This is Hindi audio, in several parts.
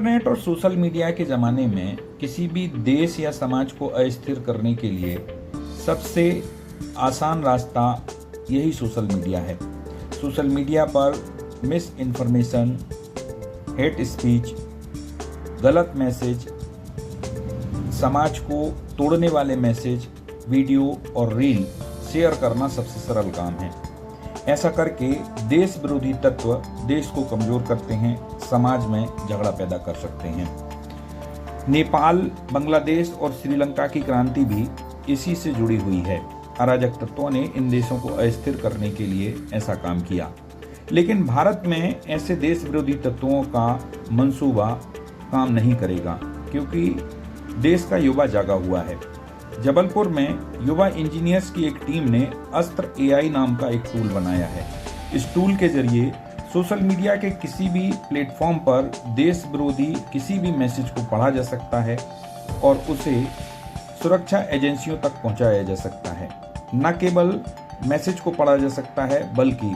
इंटरनेट और सोशल मीडिया के ज़माने में किसी भी देश या समाज को अस्थिर करने के लिए सबसे आसान रास्ता यही सोशल मीडिया है। सोशल मीडिया पर मिस इन्फॉर्मेशन, हेट स्पीच, गलत मैसेज, समाज को तोड़ने वाले मैसेज, वीडियो और रील शेयर करना सबसे सरल काम है। ऐसा करके देश विरोधी तत्व देश को कमजोर करते हैं, समाज में झगड़ा पैदा कर सकते हैं। नेपाल, बांग्लादेश और श्रीलंका की क्रांति भी इसी से जुड़ी हुई है। अराजक तत्वों ने इन देशों को अस्थिर करने के लिए ऐसा काम किया, लेकिन भारत में ऐसे देश विरोधी तत्वों का मंसूबा काम नहीं करेगा, क्योंकि देश का युवा जागा हुआ है। जबलपुर में युवा इंजीनियर्स की एक टीम ने अस्त्र AI नाम का एक टूल बनाया है। इस टूल के जरिए सोशल मीडिया के किसी भी प्लेटफॉर्म पर देश विरोधी किसी भी मैसेज को पढ़ा जा सकता है और उसे सुरक्षा एजेंसियों तक पहुंचाया जा सकता है। न केवल मैसेज को पढ़ा जा सकता है, बल्कि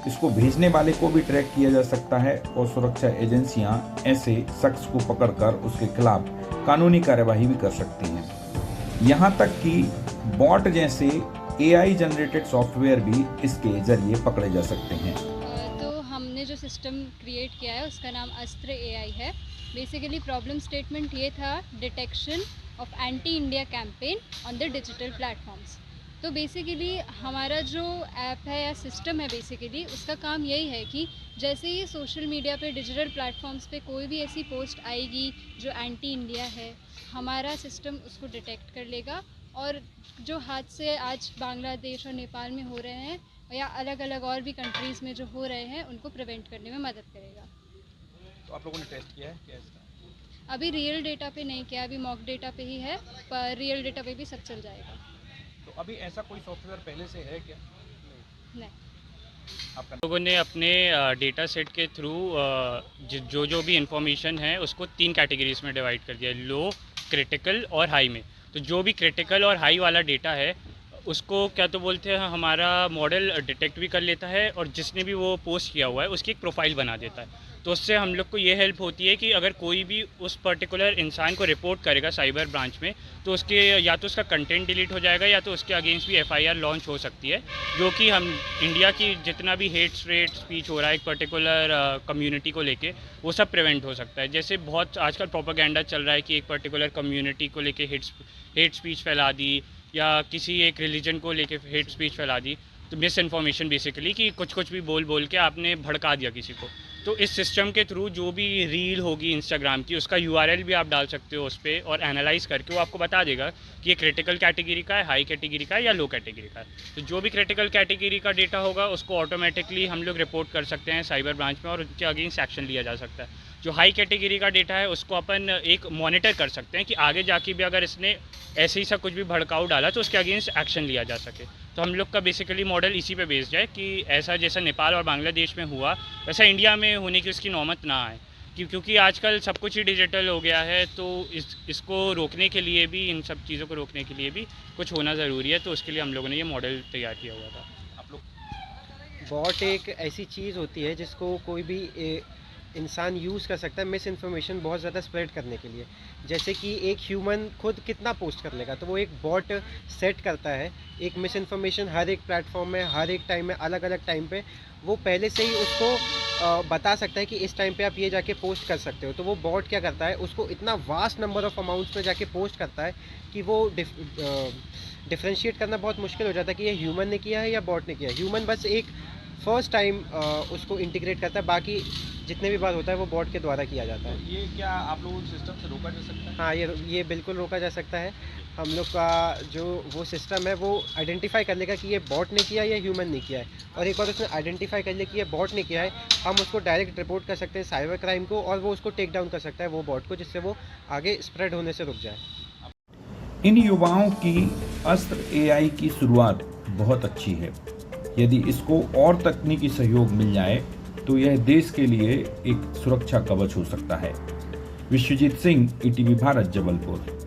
इसको भेजने वाले को भी ट्रैक किया जा सकता है और सुरक्षा एजेंसियां ऐसे शख्स को पकड़कर उसके खिलाफ कानूनी कार्यवाही भी कर सकती हैं। यहाँ तक कि बॉट जैसे AI जनरेटेड सॉफ्टवेयर भी इसके जरिए पकड़े जा सकते हैं। तो हमने जो सिस्टम क्रिएट किया है उसका नाम अस्त्र AI है। बेसिकली प्रॉब्लम स्टेटमेंट ये था, detection of anti India campaign on the digital platforms. तो बेसिकली हमारा जो ऐप है या सिस्टम है, बेसिकली उसका काम यही है कि जैसे ही सोशल मीडिया पे, डिजिटल प्लेटफॉर्म्स पे कोई भी ऐसी पोस्ट आएगी जो एंटी इंडिया है, हमारा सिस्टम उसको डिटेक्ट कर लेगा और जो हादसे आज बांग्लादेश और नेपाल में हो रहे हैं या अलग अलग और भी कंट्रीज़ में जो हो रहे हैं, उनको प्रिवेंट करने में मदद करेगा। तो आप लोगों ने टेस्ट किया है क्या इसका? अभी रियल डेटा पे नहीं किया, अभी मॉक डेटा पे ही है, पर रियल डेटा पे भी सब चल जाएगा। तो अभी ऐसा कोई सॉफ्टवेयर पहले से है क्या? नहीं। लोगों ने अपने डेटा सेट के थ्रू जो भी इंफॉर्मेशन है उसको 3 कैटेगरीज में डिवाइड कर दिया है, लो, क्रिटिकल और हाई में। तो जो भी क्रिटिकल और हाई वाला डेटा है उसको क्या तो बोलते हैं, हमारा मॉडल डिटेक्ट भी कर लेता है और जिसने भी वो पोस्ट किया हुआ है उसकी एक प्रोफाइल बना देता है। तो उससे हम लोग को ये हेल्प होती है कि अगर कोई भी उस पर्टिकुलर इंसान को रिपोर्ट करेगा साइबर ब्रांच में, तो उसके या तो उसका कंटेंट डिलीट हो जाएगा या तो उसके अगेंस्ट भी FIR लॉन्च हो सकती है, जो कि हम इंडिया की जितना भी हेट स्पीच हो रहा है एक पर्टिकुलर कम्युनिटी को लेके, वो सब प्रिवेंट हो सकता है। जैसे बहुत आजकल प्रोपेगेंडा चल रहा है कि एक पर्टिकुलर कम्युनिटी को लेके हेट स्पीच फैला दी या किसी एक रिलीजन को लेके हेट स्पीच फैला दी, तो मिस इन्फॉर्मेशन बेसिकली कि कुछ भी बोल के आपने भड़का दिया किसी को। तो इस सिस्टम के थ्रू जो भी रील होगी इंस्टाग्राम की, उसका URL भी आप डाल सकते हो उस पर और एनालाइज करके वो आपको बता देगा कि ये क्रिटिकल कैटेगरी का है, हाई कैटेगरी का है या लो कैटेगरी का है। तो जो भी क्रिटिकल कैटेगरी का डेटा होगा उसको ऑटोमेटिकली हम लोग रिपोर्ट कर सकते हैं साइबर ब्रांच में और उनके अगेंस्ट एक्शन लिया जा सकता है। जो हाई कैटेगरी का डेटा है उसको अपन एक मॉनिटर कर सकते हैं कि आगे जाके भी अगर इसने ऐसे ही सा कुछ भी भड़काऊ डाला तो उसके अगेंस्ट एक्शन लिया जा सके। तो हम लोग का बेसिकली मॉडल इसी पे बेस्ड है कि ऐसा जैसा नेपाल और बांग्लादेश में हुआ वैसा इंडिया में होने की उसकी नौबत ना आए, क्योंकि आजकल सब कुछ ही डिजिटल हो गया है। तो इसको रोकने के लिए भी, इन सब चीज़ों को रोकने के लिए भी कुछ होना ज़रूरी है। तो उसके लिए हम लोगों ने ये मॉडल तैयार किया हुआ था। आप लोग बॉट एक ऐसी चीज़ होती है जिसको कोई भी इंसान यूज़ कर सकता है मिस इन्फॉर्मेशन बहुत ज़्यादा स्प्रेड करने के लिए। जैसे कि एक ह्यूमन खुद कितना पोस्ट कर लेगा, तो वो एक बॉट सेट करता है एक मिस इन्फॉर्मेशन हर एक प्लेटफॉर्म में, हर एक टाइम में, अलग अलग टाइम पे वो पहले से ही उसको बता सकता है कि इस टाइम पे आप ये जाके पोस्ट कर सकते हो। तो वो बॉट क्या करता है, उसको इतना वास्ट नंबर ऑफ अमाउंट्स में जाके पोस्ट करता है कि वो डिफ्रेंशिएट करना बहुत मुश्किल हो जाता है कि ये ह्यूमन ने किया है या बॉट ने किया है। ह्यूमन बस एक फर्स्ट टाइम उसको इंटीग्रेट करता है, बाकी जितने भी बार होता है वो बॉट के द्वारा किया जाता है। तो ये क्या आप लोगों सिस्टम से रोका जा सकता है? हाँ, ये बिल्कुल रोका जा सकता है। हम लोग का जो वो सिस्टम है वो आइडेंटिफाई कर लेगा कि ये बॉट ने किया है या ह्यूमन ने किया है, और एक बार उसने आइडेंटिफाई कर लिया कि ये बॉट ने किया है, हम उसको डायरेक्ट रिपोर्ट कर सकते हैं साइबर क्राइम को और वो उसको टेक डाउन कर सकता है वो बॉट को, जिससे वो आगे स्प्रेड होने से रुक जाए। इन युवाओं की अस्त्र AI की शुरुआत बहुत अच्छी है। यदि इसको और तकनीकी सहयोग मिल जाए तो यह देश के लिए एक सुरक्षा कवच हो सकता है। विश्वजीत सिंह, ETV भारत, जबलपुर।